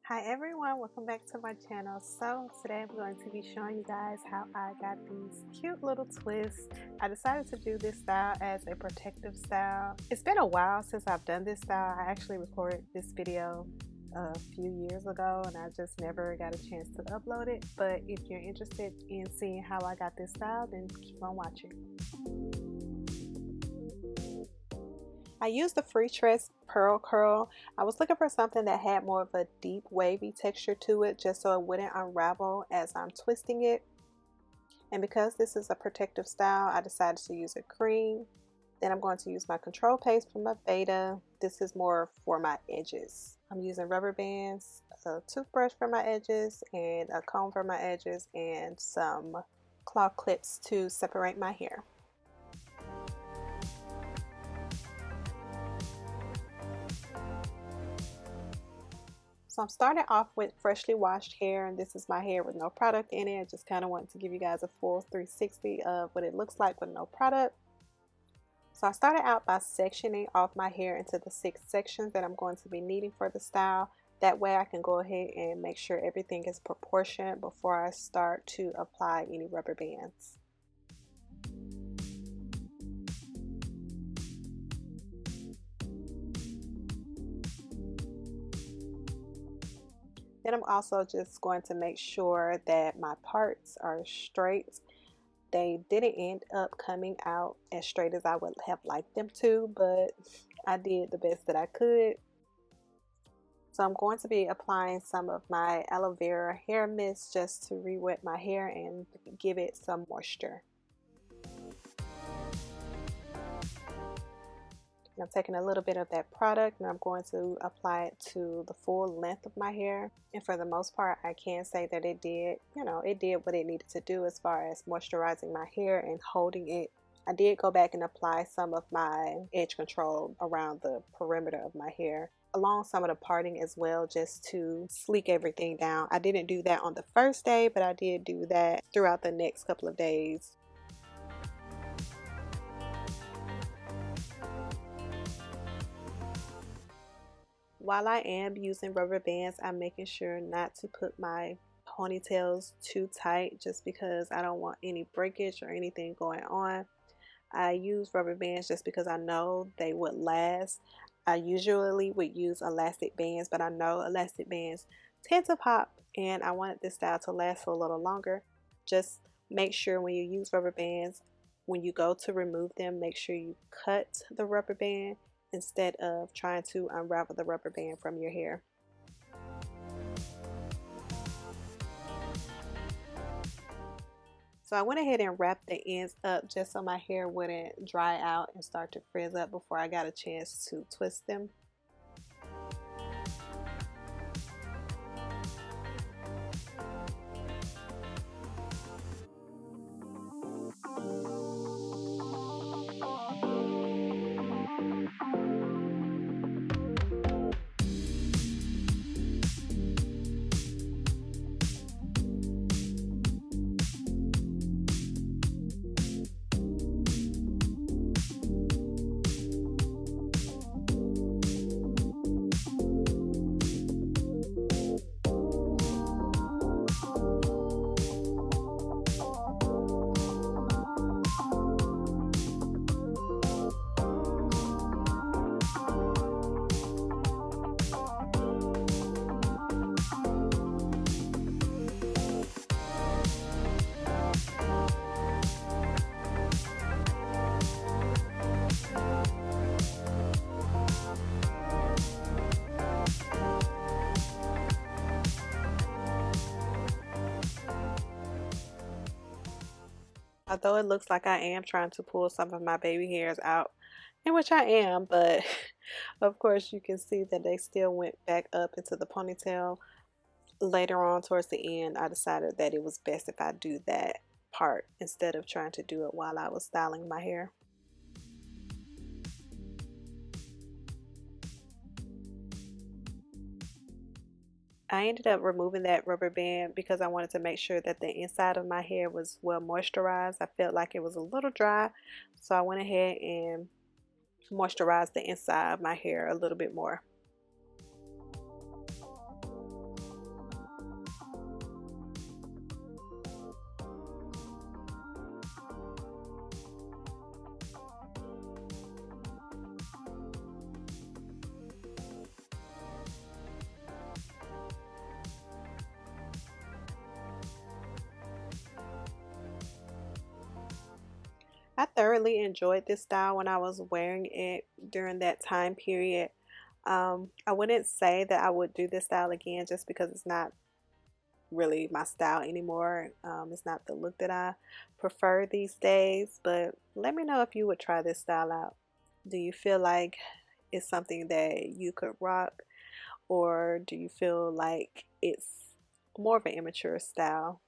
Hi everyone, welcome back to my channel. So today I'm going to be showing you guys how I got these cute little twists. I decided to do this style as a protective style. It's been a while since I've done this style. I actually recorded this video a few years ago and I just never got a chance to upload it. But if you're interested in seeing how I got this style, then keep on watching. I used the Freetress Pearl Curl. I was looking for something that had more of a deep wavy texture to it just so it wouldn't unravel as I'm twisting it. And because this is a protective style, I decided to use a cream. Then I'm going to use my control paste from my Beta. This is more for my edges. I'm using rubber bands, a toothbrush for my edges, and a comb for my edges, and some claw clips to separate my hair. So I'm starting off with freshly washed hair, and this is my hair with no product in it. I just kind of wanted to give you guys a full 360 of what it looks like with no product. So I started out by sectioning off my hair into the 6 sections that I'm going to be needing for the style. That way I can go ahead and make sure everything is proportioned before I start to apply any rubber bands. Then I'm also just going to make sure that my parts are straight. They didn't end up coming out as straight as I would have liked them to, but I did the best that I could. So I'm going to be applying some of my aloe vera hair mist just to re-wet my hair and give it some moisture. I'm taking a little bit of that product and I'm going to apply it to the full length of my hair. And for the most part, I can say that it did, it did what it needed to do as far as moisturizing my hair and holding it. I did go back and apply some of my edge control around the perimeter of my hair, along some of the parting as well, just to sleek everything down. I didn't do that on the first day, but I did do that throughout the next couple of days. While I am using rubber bands, I'm making sure not to put my ponytails too tight just because I don't want any breakage or anything going on. I use rubber bands just because I know they would last. I usually would use elastic bands, but I know elastic bands tend to pop and I wanted this style to last for a little longer. Just make sure when you use rubber bands, when you go to remove them, make sure you cut the rubber band instead of trying to unravel the rubber band from your hair. So I went ahead and wrapped the ends up just so my hair wouldn't dry out and start to frizz up before I got a chance to twist them. Although it looks like I am trying to pull some of my baby hairs out, in which I am, but of course you can see that they still went back up into the ponytail. Later on towards the end, I decided that it was best if I do that part instead of trying to do it while I was styling my hair. I ended up removing that rubber band because I wanted to make sure that the inside of my hair was well moisturized. I felt like it was a little dry, so I went ahead and moisturized the inside of my hair a little bit more. I thoroughly enjoyed this style when I was wearing it during that time period. I wouldn't say that I would do this style again just because it's not really my style anymore. It's not the look that I prefer these days, but let me know if you would try this style out. Do you feel like it's something that you could rock, or do you feel like it's more of an immature style?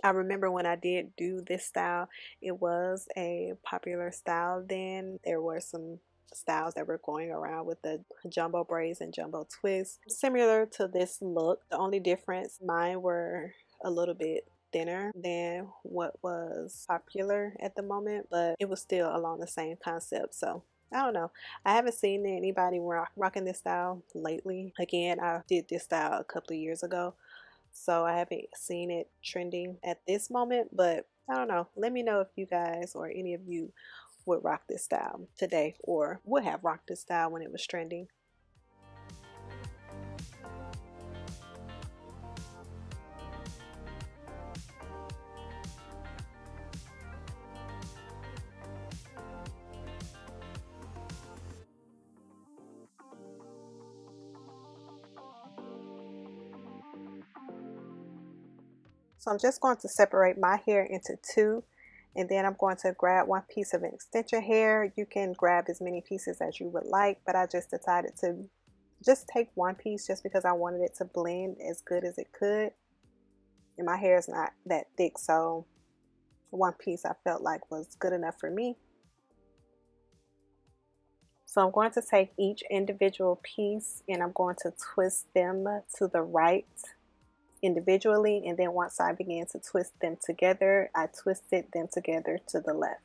I remember when I did do this style, it was a popular style then. There were some styles that were going around with the jumbo braids and jumbo twists, similar to this look. The only difference, mine were a little bit thinner than what was popular at the moment, but it was still along the same concept. So I don't know. I haven't seen anybody rocking this style lately. Again, I did this style a couple of years ago, so I haven't seen it trending at this moment, but I don't know. Let me know if you guys or any of you would rock this style today or would have rocked this style when it was trending. So I'm just going to separate my hair into two, and then I'm going to grab one piece of an extension hair. You can grab as many pieces as you would like, but I just decided to just take one piece just because I wanted it to blend as good as it could. And my hair is not that thick, so one piece I felt like was good enough for me. So I'm going to take each individual piece and I'm going to twist them to the right individually, and then once I began to twist them together, I twisted them together to the left.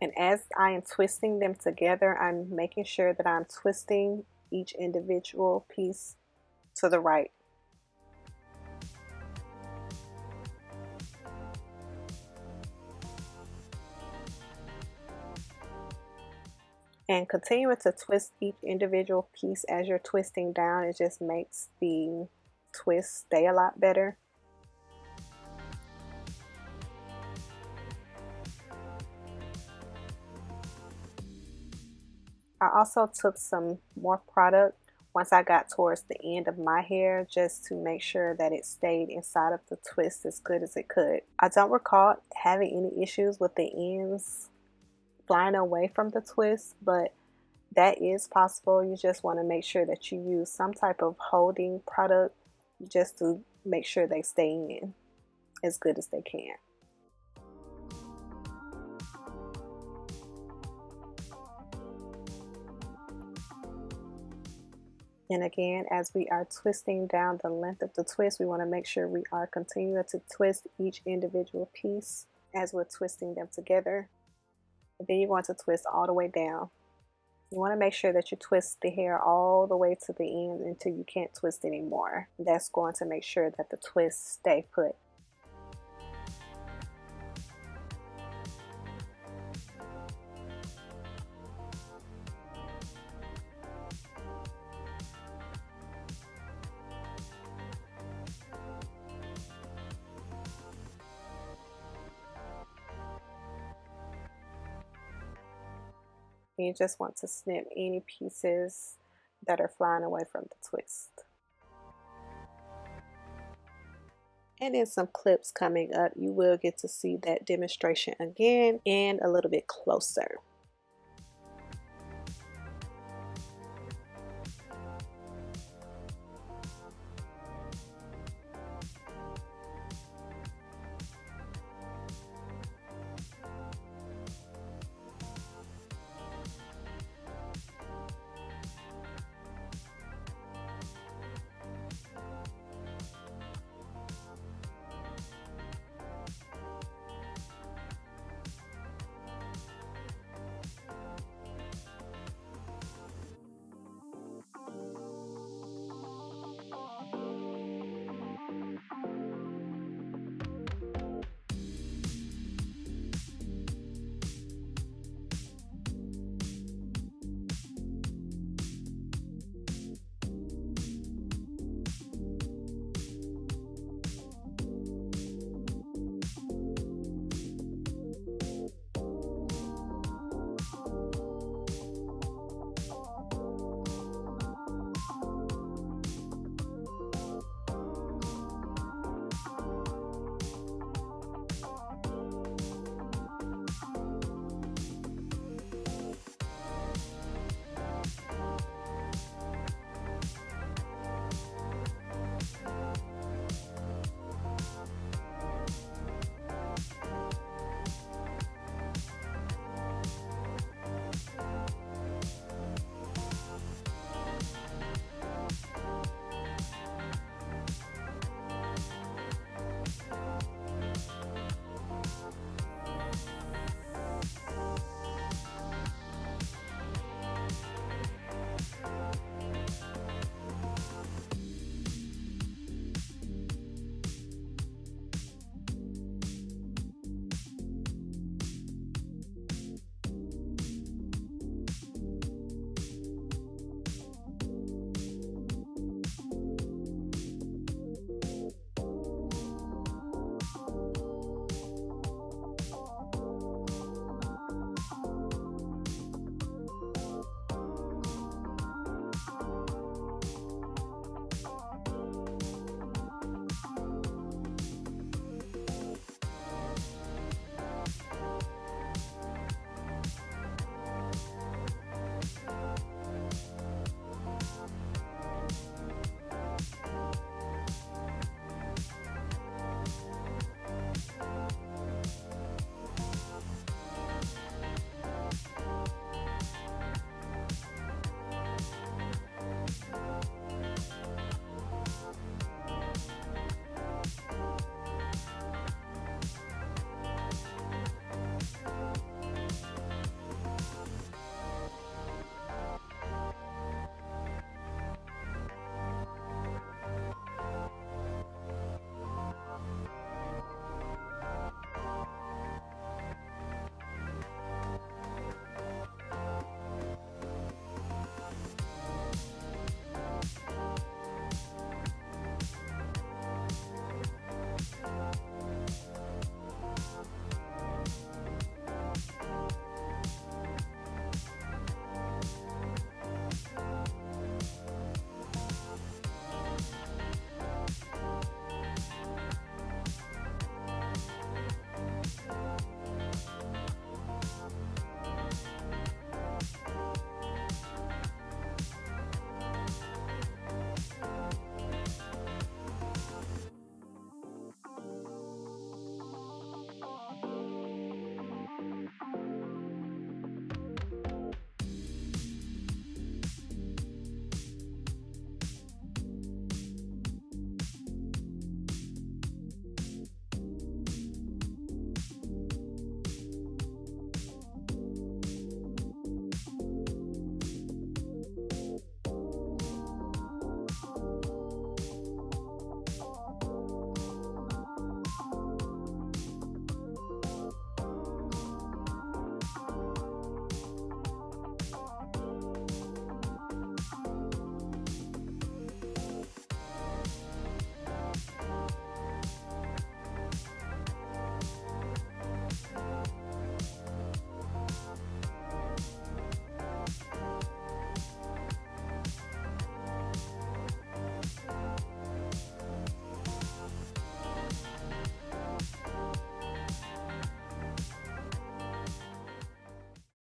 And as I am twisting them together, I'm making sure that I'm twisting each individual piece to the right. And continuing to twist each individual piece as you're twisting down, it just makes the twist stay a lot better. I also took some more product once I got towards the end of my hair just to make sure that it stayed inside of the twist as good as it could. I don't recall having any issues with the ends flying away from the twist, but that is possible. You just want to make sure that you use some type of holding product just to make sure they stay in as good as they can. And again, as we are twisting down the length of the twist, we want to make sure we are continuing to twist each individual piece as we're twisting them together. And then you want to twist all the way down. You want to make sure that you twist the hair all the way to the end until you can't twist anymore. That's going to make sure that the twists stay put. You just want to snip any pieces that are flying away from the twist. And in some clips coming up, you will get to see that demonstration again and a little bit closer.